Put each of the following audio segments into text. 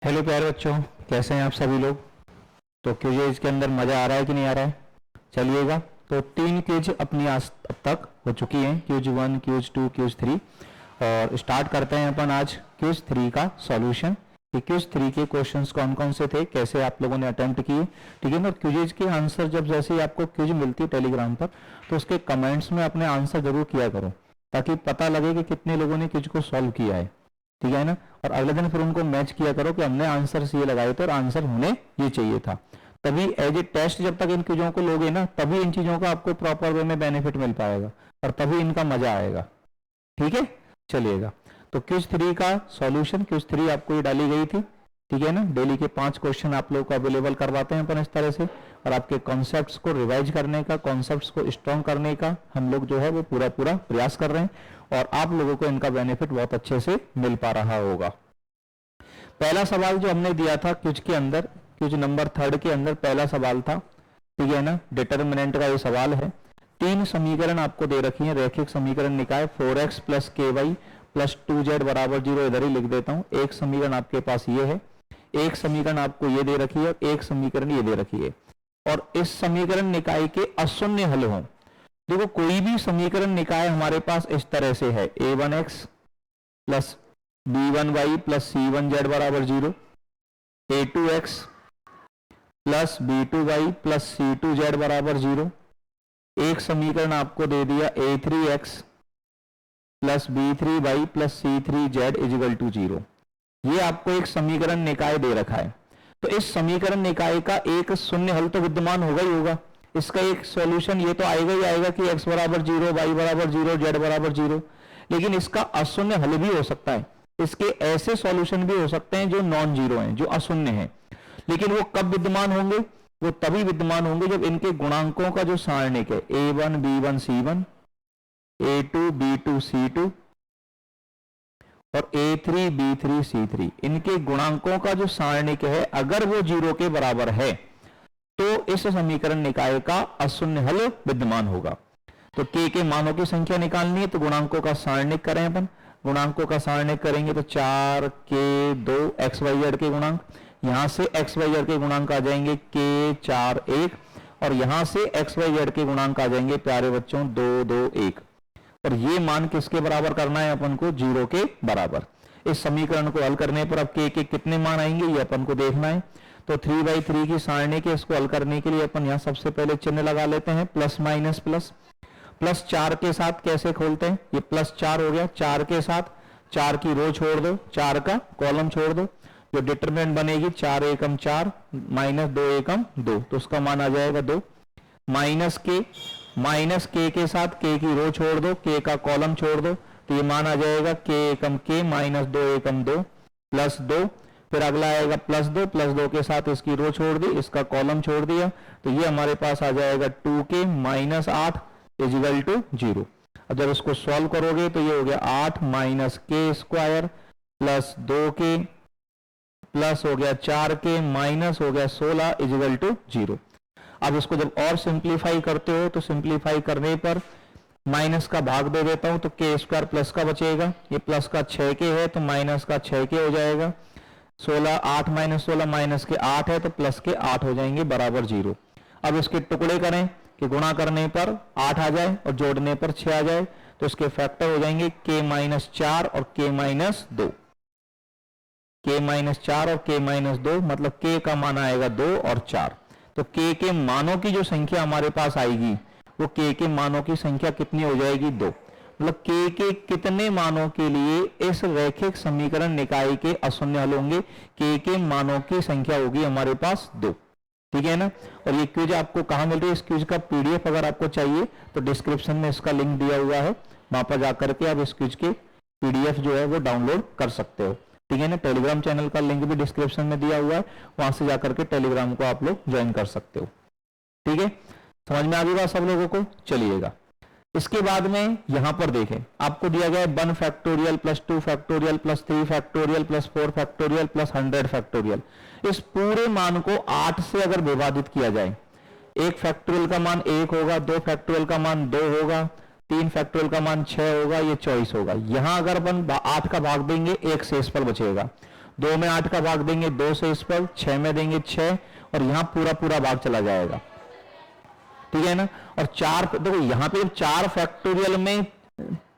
Hello प्यारे बच्चों, कैसे हैं आप सभी लोग। तो क्विज के अंदर मज़ा आ रहा है कि नहीं आ रहा है। चलिएगा, तो 3 क्विज अपनी आज अब तक हो चुकी हैं, क्विज 1, क्विज 2, क्विज 3। और स्टार्ट करते हैं अपन आज क्विज 3 का सॉल्यूशन कि क्विज 3 के क्वेश्चंस कौन कौन से थे, कैसे आप लोगों ने अटेम्प्ट किए। ठीक है ना। क्विज के आंसर जब जैसे ही आपको क्विज मिलती है टेलीग्राम पर, तो उसके कमेंट्स में अपने आंसर जरूर किया करो, ताकि पता लगे कि कितने लोगों ने क्विज को सॉल्व किया है। ठीक है ना। और अगले दिन फिर उनको मैच किया करो कि हमने आंसर ये लगाए थे और आंसर होने ये चाहिए था। तभी एज ए टेस्ट जब तक इन चीजों को लोगे ना, तभी इन चीजों का आपको प्रॉपर वे में बेनिफिट मिल पाएगा और तभी इनका मजा आएगा। ठीक है, चलिएगा। तो क्विज 3 का सॉल्यूशन, क्विज 3 आपको ये डाली गई थी। ठीक है ना। डेली के 5 क्वेश्चन आप लोगों को अवेलेबल करवाते हैं अपन इस तरह से, और आपके कॉन्सेप्ट्स को रिवाइज करने का, कॉन्सेप्ट्स को स्ट्रॉन्ग करने का हम लोग जो है वो पूरा पूरा प्रयास कर रहे हैं, और आप लोगों को इनका बेनिफिट बहुत अच्छे से मिल पा रहा होगा। पहला सवाल जो हमने दिया था क्विज के अंदर, क्विज नंबर 3 के अंदर पहला सवाल था, ठीक है ना, डिटर्मिनेंट का ये सवाल है। 3 समीकरण आपको दे रखी है, रैखिक समीकरण निकाय 4x प्लस के वाई प्लस 2z बराबर 0, इधर ही लिख देता हूं। एक समीकरण आपके पास ये है, एक समीकरण आपको ये दे रखी है, एक समीकरण ये दे रखी है। और इस समीकरण निकाय के अशून्य हल हों। देखो, कोई भी समीकरण निकाय हमारे पास इस तरह से है, a1x plus b1y plus c1z बराबर 0, a2x plus b2y plus c2z बराबर 0। एक समीकरण आपको दे दिया a3x plus b3y plus c3z is equal to 0। ये आपको एक समीकरण निकाय दे रखा है। तो इस समीकरण निकाय का एक शून्य हल तो विद्यमान होगा ही होगा। इसका एक सॉल्यूशन ये तो आएगा ही आएगा कि x बराबर 0, y बराबर 0, z बराबर 0। लेकिन इसका अशून्य हल भी हो सकता है। इसके ऐसे सॉल्यूशन भी हो सकते हैं जो नॉन जीरो हैं, जो अशून्य हैं। लेकिन वो कब विद्यमान होंगे? वो तभी विद्यमान होंगे जब इनके गुणांकों का जो सारणिक है a1 b1 c1, a2 b2 c2 और a3 b3 c3, इनके गुणांकों का जो सारणिक है अगर वो 0 के बराबर है तो इस समीकरण निकाय का अशून्य हल विद्यमान होगा। तो k के मानों की संख्या निकालनी है, तो गुणांकों का सारणिक करें अपन। गुणांकों का सारणिक करेंगे तो 4 k 2 x y z के गुणांक, यहां से x y z के गुणांक आ जाएंगे k 4 1, और यहां से x y z के गुणांक आ जाएंगे प्यारे बच्चों 2 2 1। और ये मान किसके बराबर करना है अपन को? 0 के बराबर। इस समीकरण को हल करने पर अब k के कितने मान आएंगे ये अपन को देखना है। तो 3/3 की सारणी के इसको हल करने के लिए अपन यहां सबसे पहले चिन्ह लगा लेते हैं, प्लस माइनस प्लस। प्लस 4 के साथ कैसे खोलते हैं? ये प्लस 4 हो गया, 4 के साथ 4 की रो छोड़ दो, 4 का कॉलम छोड़ दो। जो डिटरमिनेंट बनेगी 4 एकम 4 माइनस 2 एकम 2, तो उसका मान आ जाएगा 2। माइनस के के साथ k की रो छोड़ दो, k का कॉलम छोड़ दो, तो ये मान आ जाएगा k एकम k माइनस 2 एकम 2 प्लस 2। फिर अगला आएगा प्लस 2, प्लस 2 के साथ इसकी रो छोड़ दी, इसका कॉलम छोड़ दिया, तो ये हमारे पास आ जाएगा 2k माइनस 8 इजिकल टू 0। अब जब इसको सॉल्व करोगे तो ये हो गया 8 माइनस के स्क्वायर प्लस 2k प्लस हो गया 4k माइनस हो गया 16 इजिकल टू 0। अब इसको जब और सिंप्लीफाई करते हो तो सिंप्लीफाई करने पर माइनस का भाग दे देता हूं, तो के स्क्वायर प्लस का बचेगा, ये प्लस का 6k है तो माइनस का 6k हो जाएगा। 16 8 माइनस 16 माइनस के 8 है तो प्लस के 8 हो जाएंगे बराबर 0। अब इसके टुकड़े करें कि गुणा करने पर 8 आ जाए और जोड़ने पर 6 आ जाए, तो इसके फैक्टर हो जाएंगे k माइनस 4 और k माइनस 2। k माइनस 4 और k माइनस 2 मतलब k का मान आएगा 2 और 4। तो k के मानों की जो संख्या हमारे पास आएगी वो k के मानों की संख्या कितनी हो जाएगी? 2। मतलब k के कितने मानों के लिए इस रैखिक समीकरण निकाय के अशून्य हल होंगे? k के मानों की संख्या होगी हमारे पास 2। ठीक है ना। और ये क्विज आपको कहाँ मिल रही है? इस क्विज का पीडीएफ अगर आपको चाहिए तो डिस्क्रिप्शन में इसका लिंक दिया हुआ है, वहां पर जाकर के आप इस क्विज के पीडीएफ जो है वो डाउनलोड कर सकते हो। ठीक है ना। टेलीग्राम चैनल का लिंक भी डिस्क्रिप्शन में दिया हुआ है, वहां से जाकर के टेलीग्राम को आप लोग ज्वाइन कर सकते हो। ठीक है, समझ में आ गई बात सब लोगों को? चलिएगा, इसके बाद में यहां पर देखें, आपको दिया गया है 1 factorial plus 2 factorial plus 3 factorial plus 4 factorial plus 100 factorial. इस पूरे मान को 8 से अगर विभाजित किया जाए, 1 फैक्टोरियल का मान 1 होगा, 2 फैक्टोरियल का मान 2 होगा, 3 फैक्टोरियल का मान 6 होगा, ये 24 होगा। यहां अगर अपन 8 का भाग देंगे 1 शेष पर बचेगा, 2 में 8 का भाग देंगे 2 शेषफल, 6 में देंगे 6 और यहां पूरा पूरा भाग चला जाएगा, ठीक है ना। और 4 देखो यहां पे 4 फैक्टोरियल में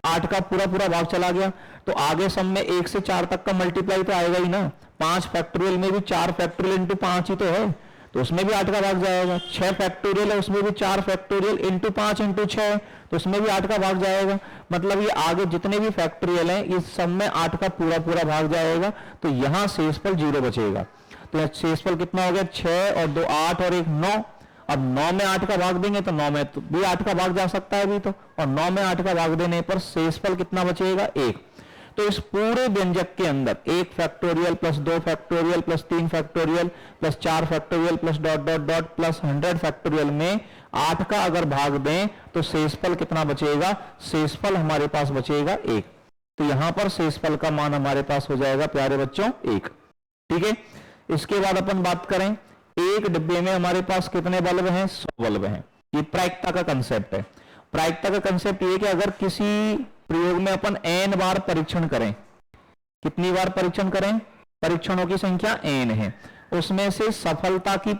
8 का पूरा पूरा भाग चला गया, तो आगे सब में 1 से 4 तक का मल्टीप्लाई तो आएगा ही ना। 5 फैक्टोरियल में भी 4 फैक्टोरियल इंटू 5 ही तो है, तो उसमें भी 8 का भाग जाएगा। 6 फैक्टोरियल है, उसमें भी 4 फैक्टोरियल इंटू 5 इंटू 6, तो उसमें भी 8 का भाग जाएगा। मतलब ये आगे जितने भी फैक्टोरियल हैं इस सब में 8 का पूरा पूरा भाग जाएगा, तो यहां शेषफल 0 बचेगा। तो शेषफल कितना हो गया, 6 और 2 8 और 1 9। अब 9 में 8 का भाग देंगे तो 9 में तो भी 8 का भाग जा सकता है अभी तो, और 9 में 8 का भाग देने पर शेषफल कितना बचेगा, 1। तो इस पूरे व्यंजक के अंदर 1 factorial plus 2 factorial plus 3 factorial plus 4 factorial plus dot dot dot plus 100 factorial में 8 का अगर भाग दें तो शेषफल कितना बचेगा, शेषफल हमारे पास बचेगा 1। तो यहां पर शेषफल का मान हमारे पास हो जाएगा प्यारे बच्चों 1, ठीक है। इसके बाद अपन बात करें, एक डिब्बे में हमारे पास कितने बल्ब हैं, 100 बल्ब हैं। ये प्रायिकता का कंसेप्ट है। प्रायिकता का कंसेप्ट ये कि अगर किसी प्रयोग में अपन n बार परीक्षण करें, कितनी बार परीक्षण करें, परीक्षणों की संख्या n है, उसमें से सफलता की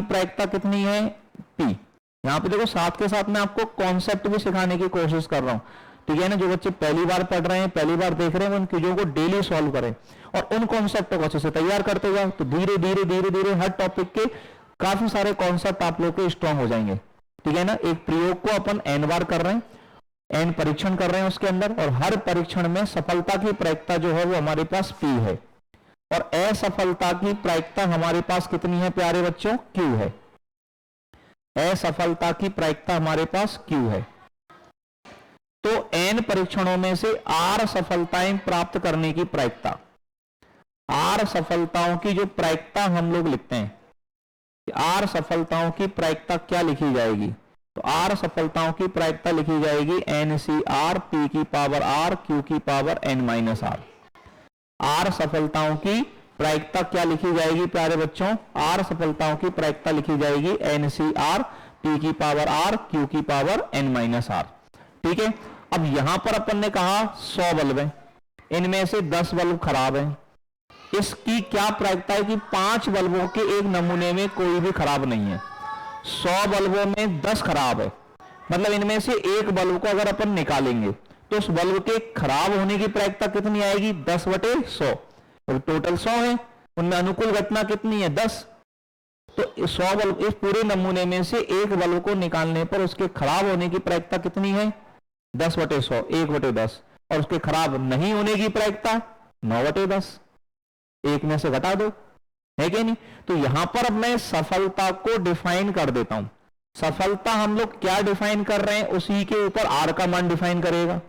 प्रायिकता कितनी है, p। यहां पे देखो साथ के साथ मैं आपको कॉन्सेप्ट भी सिखाने की कोशिश कर रहा हूं, ठीक है ना। जो बच्चे पहली बार पढ़ रहे हैं, पहली बार देख रहे हैं, उन चीजों को डेली सॉल्व करें और उन कॉन्सेप्टों को अच्छे से तैयार करते जाओ, तो धीरे धीरे धीरे धीरे हर टॉपिक के काफी सारे कॉन्सेप्ट आप लोग के स्ट्रांग हो जाएंगे, ठीक है ना। एक प्रयोग को अपन n बार कर रहे हैं, n परीक्षण कर रहे हैं उसके अंदर, और हर परीक्षण में सफलता की प्रायिकता जो है वो हमारे पास p है, और असफलता की प्रायिकता हमारे पास कितनी है प्यारे बच्चों, q है। असफलता की प्रायिकता हमारे पास q है। तो n परीक्षणों में से r सफलताएं प्राप्त करने की प्रायिकता, r सफलताओं की जो प्रायिकता हम लोग लिखते हैं, r सफलताओं की प्रायिकता क्या लिखी जाएगी, तो r सफलताओं की प्रायिकता लिखी जाएगी NCr p की पावर r q की power n minus r। r सफलताओं की प्रायिकता क्या लिखी जाएगी प्यारे बच्चों, r सफलताओं की प्रायिकता लिखी जाएगी NCr p की पावर r q की पावर n माइनस r, ठीक है। अब यहां पर अपन ने कहा 100 बल्ब हैं, इनमें से 10 बल्ब खराब हैं। इसकी क्या प्रायिकता है कि 5 बल्बों के एक नमूने में कोई भी खराब नहीं है, 100 बल्बों में 10 खराब है, मतलब इनमें से एक बल्ब को अगर अपन निकालेंगे तो उस बल्ब के खराब होने की प्रायिकता कितनी आएगी, 10/100। और टोटल 100 है, उनमें अनुकूल घटना कितनी है, 10। तो 100 बल्ब, इस पूरे नमूने में से एक बल्ब को निकालने पर उसके खराब होने की प्रायिकता कितनी है, 10/100, 1/10, और उसके खराब नहीं होने की प्रायिकता 9/10, एक में से घटा दो, है कि नहीं। तो यहां पर अब मैं सफलता को डिफाइन कर देता हूं। सफलता हम लोग क्या डिफाइन कर रहे हैं, उसी के ऊपर r का मान डिफाइन करेगा,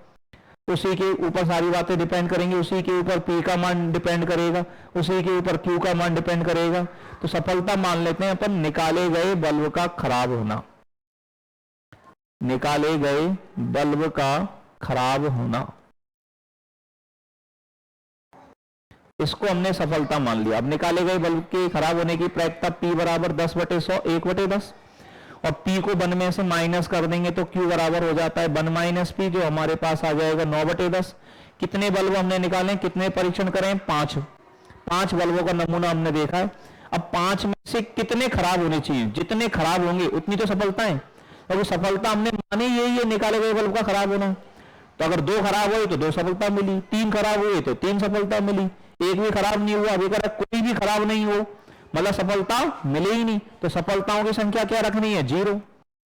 उसी के ऊपर सारी बातें डिपेंड करेंगी, उसी के ऊपर p का मान डिपेंड करेगा, उसी के ऊपर q का मान डिपेंड करेगा। तो सफलता मान लेते हैं अपन निकाले गए बल्ब का खराब होना, निकाले गए बल्ब का खराब होना, इसको हमने सफलता मान लिया। अब निकाले गए बल्ब के खराब होने की प्रायिकता p बराबर 10/100, 1/10, और p को 1 में से माइनस कर देंगे तो q बराबर हो जाता है 1 माइनस p, जो हमारे पास आ जाएगा 9/10। कितने बल्ब हमने निकाले, कितने परीक्षण करें, 5 बल्बों का नमूना हमने देखा है। अब 5 में से कितने खराब होने चाहिए, जितने खराब होंगे उतनी तो सफलता है, और सफलता हमने मानी यही है निकाले गए बल्ब का खराब होना। तो अगर 2 खराब हुए तो 2 सफलता मिली, 3 खराब हुए तो 3 सफलता मिली, एक भी खराब नहीं हुआ, अभी कोई भी खराब नहीं हो, मतलब सफलता मिले ही नहीं। तो सफलताओं की संख्या क्या रखनी है, 0।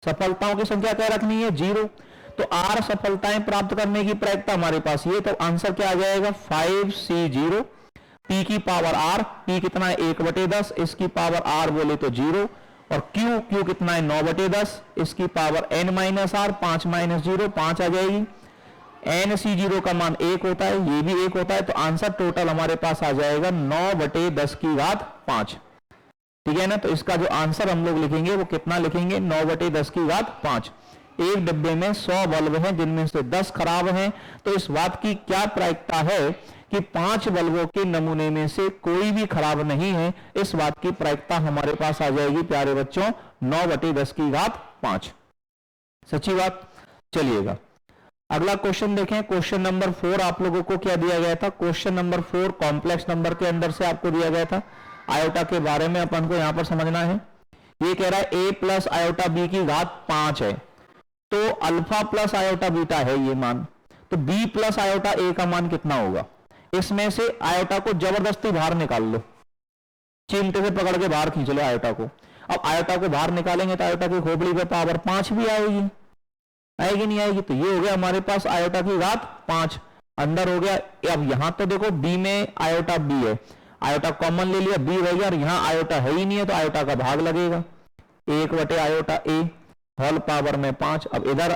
सफलताओं की संख्या क्या रखनी है, 0। तो r सफलताएं प्राप्त करने की प्रायिकता हमारे पास ये, तो आंसर क्या आ जाएगा 5C0, p की पावर r, p कितना है 1/10, इसकी पावर r बोले तो 0, और q कितना है 9/10, इसकी power n minus r, 5 minus 0 5 आ जाएगी। NC0 का मान 1 होता है, ये भी 1 होता है, तो आंसर टोटल हमारे पास आ जाएगा 9/10⁵, ठीक है ना। तो इसका जो आंसर हम लोग लिखेंगे वो कितना लिखेंगे, 9/10⁵। एक डिब्बे में 100 बल्ब हैं जिनमें से 10 खराब हैं, तो इस बात की क्या प्रायिकता है कि 5 बल्बों के नमूने में से कोई भी खराब नहीं है। इस बात की प्रायिकता हमारे पास आ जाएगी प्यारे बच्चों 9/10⁵। सच्ची बात, चलिएगा अगला क्वेश्चन देखें, क्वेश्चन नंबर 4 आप लोगों को क्या दिया गया था? क्वेश्चन नंबर 4 कॉम्प्लेक्स नंबर के अंदर से आपको दिया गया था। आयोटा के बारे में अपन को यहां पर समझना है। ये कह रहा है a प्लस आयोटा b की घात 5 है, तो अल्फा प्लस आयोटा बीटा है ये मान, तो b प्लस आयोटा a का मान कितना होगा? इसमें से आयोटा को जबरदस्ती बाहर निकाल लो, चिमटे से पकड़ के बाहर खींच लो आयोटा को। अब आयोटा को बाहर निकालेंगे तो आयोटा की खोपड़ी पे पावर 5 भी आएगी, आएगी नहीं आएगी? तो ये हो गया हमारे पास आयोटा की घात 5 अंदर हो गया। अब यहां तो देखो b में आयोटा b है, आयोटा कॉमन ले लिया, b रह गया, और यहां आयोटा है ही नहीं है तो आयोटा का भाग लगेगा 1 आयोटा a होल पावर में 5। अब इधर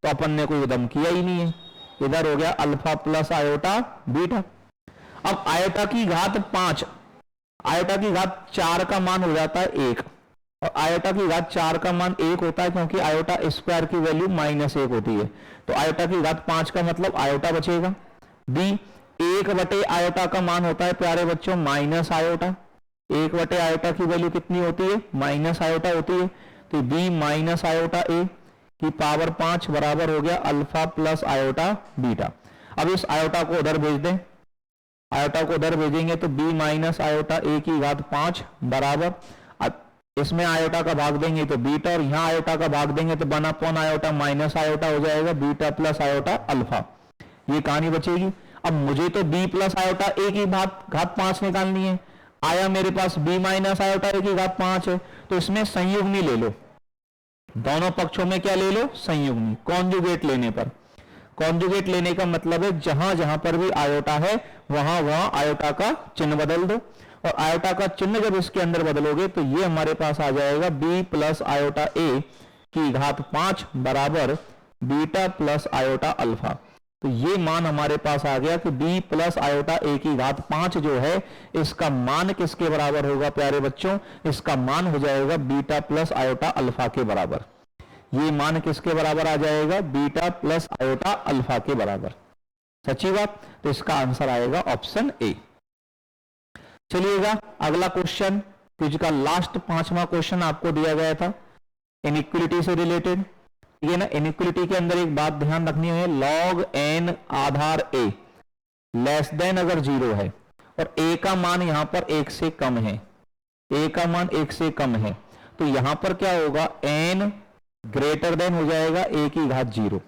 तो अपन ने कोई उदम किया ही नहीं है, इधर हो गया अल्फा प्लस आयोटा बीटा। अब आयोटा की घात 5, आयोटा की घात 4 का मान हो जाता है 1, और आयोटा की घात 4 का मान 1 होता है क्योंकि आयोटा स्क्वायर की वैल्यू -1 होती है। तो आयोटा की घात 5 का मतलब आयोटा बचेगा। b 1 आयोटा का मान होता है प्यारे बच्चों माइनस आयोटा, 1 आयोटा की वैल्यू कितनी होती है? माइनस आयोटा होती है। तो b माइनस आयोटा a की पावर 5 बराबर हो गया अल्फा प्लस आयोटा बीटा। अब इस आयोटा को उधर भेज दें, आयोटा को उधर भेजेंगे तो b माइनस आयोटा a की घात 5 बराबर, अब इसमें आयोटा का भाग देंगे तो बीटा, और यहाँ आयोटा का भाग देंगे तो 1 आयोटा माइनस आयोटा हो जाएगा बीटा प्लस आयोटा अल्फा। ये कहानी बचेगी। अब मुझे तो b प्लस आयोटा a की घात 5 निकालनी है, आया मेरे पास b माइनस आयोटा a की घात 5 है, तो इसमें संयुग्मी ले लो, दोनों पक्षों में क्या ले लो? संयुग्मी। कॉन्जुगेट लेने पर, कॉन्जुगेट लेने का मतलब है जहां जहां पर भी आयोटा है वहां वहां आयोटा का चिन्ह बदल दो, और आयोटा का चिन्ह जब इसके अंदर बदलोगे तो ये हमारे पास आ जाएगा b प्लस आयोटा a की घात 5 बराबर बीटा प्लस आयोटा अल्फा। तो ये मान हमारे पास आ गया कि b प्लस आयोटा a की घात 5 जो है इसका मान किसके बराबर होगा प्यारे बच्चों? इसका मान हो जाएगा बीटा प्लस आयोटा अल्फा के बराबर। ये मान किसके बराबर आ जाएगा? बीटा प्लस आयोटा अल्फा के बराबर। सच्ची बात? तो इसका आंसर आएगा ऑप्शन ए। चलिएगा अगला क्वेश्चन, क्विज का लास्ट 5वां क्वेश्चन आपको दिया गया था इनइक्वलिटी से रिलेटेड, ठीक है ना। इनइक्वलिटी के अंदर एक बात ध्यान रखनी है, लॉग एन आधार a लेस देन अगर 0 है और a का मान यहां पर 1 से कम है, a का मान 1 से कम है, तो यहां पर क्या होगा? n ग्रेटर देन हो जाएगा a की घात 0,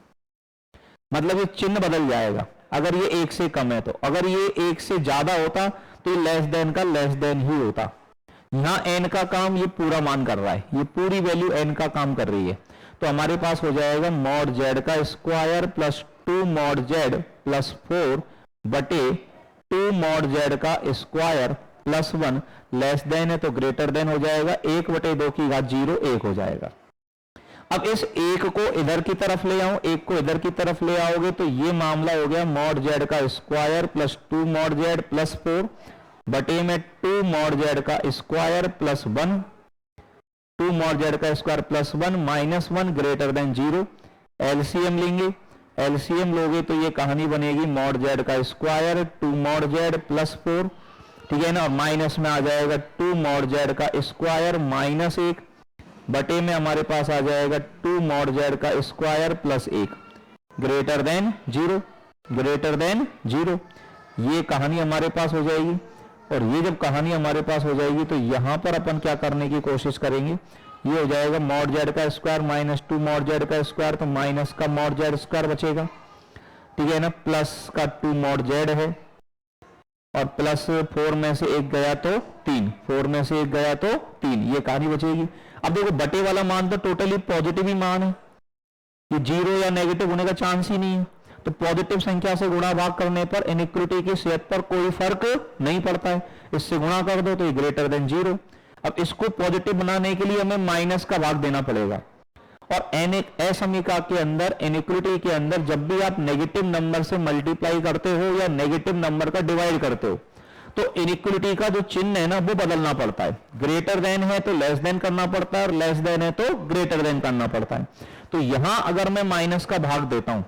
मतलब ये चिन्ह बदल जाएगा अगर ये 1 से कम है। तो अगर ये 1 से ज्यादा होता तो ये लेस देन का लेस देन ही होता। यहां n का काम ये पूरा मान कर रहा है, ये पूरी वैल्यू n का काम कर रही है, तो हमारे पास हो जाएगा मॉड z का square plus 2 mod z plus 4 बटे 2 मॉड z का स्क्वायर प्लस 1 लेस देन है तो ग्रेटर देन हो जाएगा 1/2 की घात 0 1 हो जाएगा। अब इस 1 को इधर की तरफ ले आओ, 1 को इधर की तरफ ले आओगे तो ये मामला हो गया मॉड z का square plus 2 mod z plus 4 बटे में 2 मॉड z का स्क्वायर प्लस 1, 2 मॉड z का square plus 1 minus 1 greater than 0। LCM लेंगे, एलसीएम लोगे तो ये कहानी बनेगी मॉड z का स्क्वायर 2 मॉड z प्लस 4, ठीक है ना, और माइनस में आ जाएगा 2 मॉड z का स्क्वायर माइनस 1 बटे में हमारे पास आ जाएगा 2 मॉड z का square plus 1 greater than 0, greater than 0। ये कहानी हमारे पास हो जाएगी, और ये जब कहानी हमारे पास हो जाएगी तो यहां पर अपन क्या करने की कोशिश करेंगे, ये हो जाएगा मॉड z का स्क्वायर माइनस 2 मॉड z का स्क्वायर, तो माइनस का मॉड z स्क्वायर बचेगा, ठीक है ना, प्लस का 2 मॉड z है, और प्लस 4 में से 1 गया तो 3, 4 में से 1 गया तो 3, ये कहानी बचेगी। अब देखो बटे वाला मान तो टोटली पॉजिटिव ही मान है, ये 0 या नेगेटिव होने का चांस ही नहीं है, तो पॉजिटिव संख्या से गुणा भाग करने पर इनइक्वलिटी की सेहत पर कोई फर्क नहीं पड़ता है, इससे गुणा कर दो तो ये ग्रेटर देन 0। अब इसको पॉजिटिव बनाने के लिए हमें माइनस का भाग देना पड़ेगा, और असमीका के अंदर इनइक्वलिटी के अंदर जब भी आप नेगेटिव नंबर से मल्टीप्लाई करते हो या नेगेटिव नंबर का डिवाइड करते हो तो इनइक्वलिटी का जो चिन्ह है ना वो बदलना पड़ता है, ग्रेटर देन है तो लेस देन करना पड़ता है, और लेस देन है तो ग्रेटर देन करना पड़ता है। तो यहां अगर मैं माइनस का भाग देता हूं,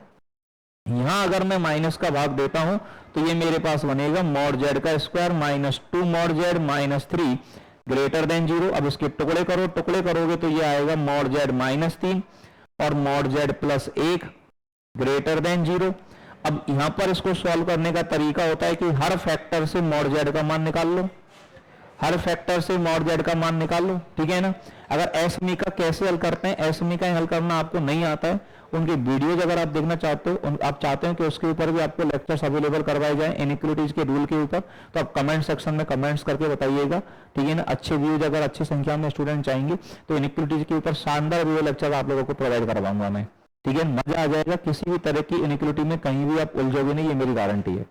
यहां अगर मैं माइनस का भाग देता हूं तो ये मेरे पास बनेगा मॉड z का square minus 2 mod z minus 3 greater than 0। अब इसके टुकड़े करो, टुकड़े करोगे तो ये आएगा मॉड z माइनस 3 और mod z plus 1 greater than 0। अब यहां पर इसको सॉल्व करने का तरीका होता है कि हर फैक्टर से मॉड जेड का मान निकाल लो, हर फैक्टर से मॉड जेड का मान निकाल लो, ठीक है ना। अगर एसमी का कैसे हल करते हैं, एसमी का हल करना आपको नहीं आता है, उनके वीडियोज अगर आप देखना चाहते हो, आप चाहते हो कि उसके ऊपर भी आपको लेक्चर्स अवेलेबल करवाए जाए इनइक्वालिटीज के रूल के ऊपर, तो आप कमेंट सेक्शन में कमेंट्स करके बताइएगा, ठीक है ना। अच्छे व्यूज अगर अच्छी संख्या में स्टूडेंट चाहेंगे तो इनइक्वालिटीज के ऊपर शानदार वीडियो लेक्चर आप लोगों को प्रोवाइड करवाऊंगा मैं, ठीक है। मजा आ जाएगा, किसी भी तरह की इनइक्वालिटी में कहीं भी आप उलझोगे नहीं, ये मेरी गारंटी है,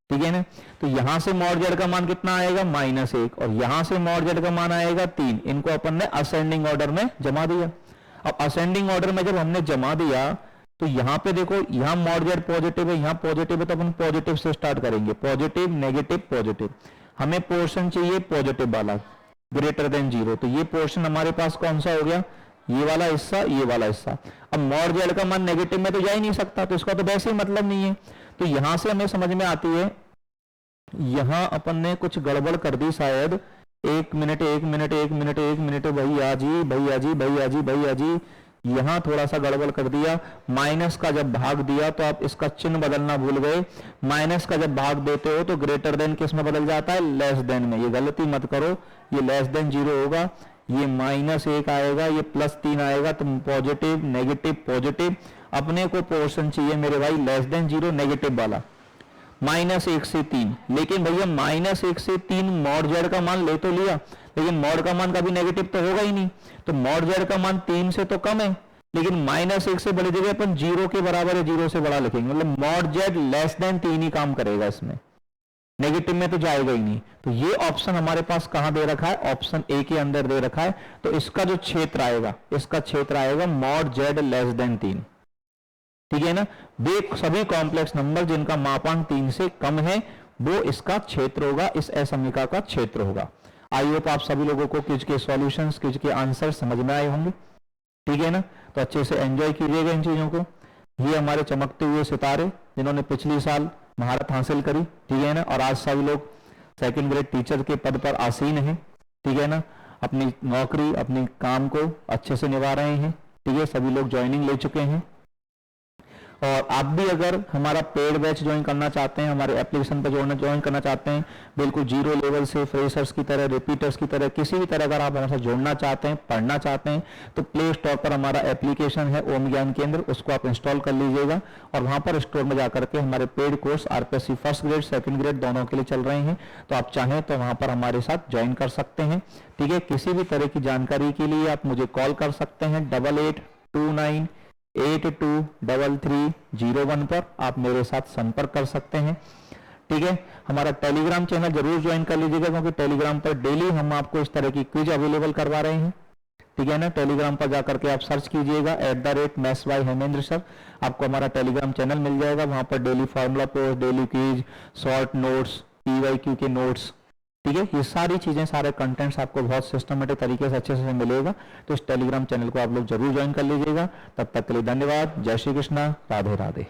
ठीक है ना। तो यहां से मॉड जेड का मान कितना आएगा, -1, और यहां से मॉड जेड का मान आएगा 3। इनको अपन ने असेंडिंग ऑर्डर में जमा दिया। अब असेंडिंग ऑर्डर में जब हमने जमा दिया तो यहां पे देखो, यहां मॉड जेड पॉजिटिव है, यहां पॉजिटिव है, तो अपन पॉजिटिव से स्टार्ट करेंगे, पॉजिटिव नेगेटिव पॉजिटिव। हमें पोर्शन चाहिए पॉजिटिव वाला, ग्रेटर देन 0। तो ये पोर्शन हमारे पास कौन सा हो गया, ये वाला हिस्सा, ये वाला हिस्सा। अब मॉड जेड का मान नेगेटिव में तो जा ही नहीं सकता, तो इसका तो वैसे ही मतलब नहीं है। तो यहां से हमें समझ में आती है, यहां अपन ने कुछ गड़बड़ कर दी शायद। 1 मिनट भैया जी भैया जी भैया जी भैया जी, यहां थोड़ा सा गड़बड़ कर दिया। माइनस का जब भाग दिया तो आप इसका चिन्ह बदलना भूल गए। माइनस का जब भाग देते हो तो ग्रेटर देन किस में बदल जाता है, लेस देन में। ये गलती मत करो, ये लेस देन 0 होगा, ये -1 आएगा, ये +3 आएगा, तो पॉजिटिव नेगेटिव पॉजिटिव। अपने को पोर्शन चाहिए मेरे भाई लेस देन 0 नेगेटिव वाला, -1 से 3। लेकिन भैया -1 से 3 मॉड जेड का मान ले तो लिया, लेकिन मॉड का मान कभी नेगेटिव तो होगा ही नहीं, तो मॉड जेड का मान 3 से तो कम है, लेकिन -1 से बड़ी जगह अपन 0 के बराबर है, 0 से बड़ा लिखेंगे, मतलब मॉड जेड लेस देन 3 ही काम करेगा, इसमें नेगेटिव में तो जाएगा ही नहीं। तो ये ऑप्शन हमारे पास कहां दे रखा है, ऑप्शन ए के अंदर दे रखा है। तो इसका जो क्षेत्र आएगा, इसका क्षेत्र आएगा मॉड जेड लेस देन 3, ठीक है ना। वे सभी कॉम्प्लेक्स नंबर जिनका मापांक 3 से कम है वो इसका क्षेत्र होगा, इस असमीका का क्षेत्र होगा। आई होप आप सभी लोगों को क्विज के सॉल्यूशंस, क्विज के आंसर समझ में आए होंगे, ठीक है ना। तो अच्छे से एंजॉय कीजिएगा इन चीजों को। ये हमारे चमकते हुए सितारे जिन्होंने पिछले साल महारत हासिल करी, ठीक है ना, और आज सभी लोग सेकंड ग्रेड टीचर के पद पर आसीन है, ठीक है ना, अपनी नौकरी अपनी काम को अच्छे से निभा रहे हैं, ठीक है। सभी लोग ज्वाइनिंग ले चुके हैं, और आप भी अगर हमारा पेड बैच ज्वाइन करना चाहते हैं, हमारे एप्लीकेशन पर ज्वाइन करना चाहते हैं, बिल्कुल 0 लेवल से फ्रेशर्स की तरह, रिपीटर्स की तरह, किसी भी तरह अगर आप हमारे साथ जोड़ना चाहते हैं, पढ़ना चाहते हैं, तो प्ले स्टोर पर हमारा एप्लीकेशन है ओम ज्ञान केंद्र, उसको आप इंस्टॉल कर लीजिएगा, और वहां पर स्टोर में जाकर के हमारे paid course RPSC first grade second grade दोनों के लिए चल रहे हैं। तो आप चाहें तो वहां पर हमारे साथ ज्वाइन कर सकते हैं, ठीक है। किसी भी तरह की जानकारी के लिए आप मुझे कॉल कर सकते हैं 8829823301 पर आप मेरे साथ संपर्क कर सकते हैं, ठीक है। हमारा टेलीग्राम चैनल जरूर ज्वाइन कर लीजिएगा, क्योंकि टेलीग्राम पर डेली हम आपको इस तरह की क्विज अवेलेबल करवा रहे हैं, ठीक है ना। टेलीग्राम पर जाकर के आप सर्च कीजिएगा @maths by हेमेंद्र सर, आपको हमारा टेलीग्राम चैनल मिल जाएगा। वहां पर daily formula post, daily quiz, short notes, PYQ के नोट्स, ठीक है, ये सारी चीजें, सारे कंटेंट्स आपको बहुत सिस्टमेटिक तरीके से अच्छे से मिलेगा। तो इस टेलीग्राम चैनल को आप लोग जरूर ज्वाइन कर लीजिएगा। तब तक के लिए धन्यवाद। जय श्री कृष्णा, राधे राधे।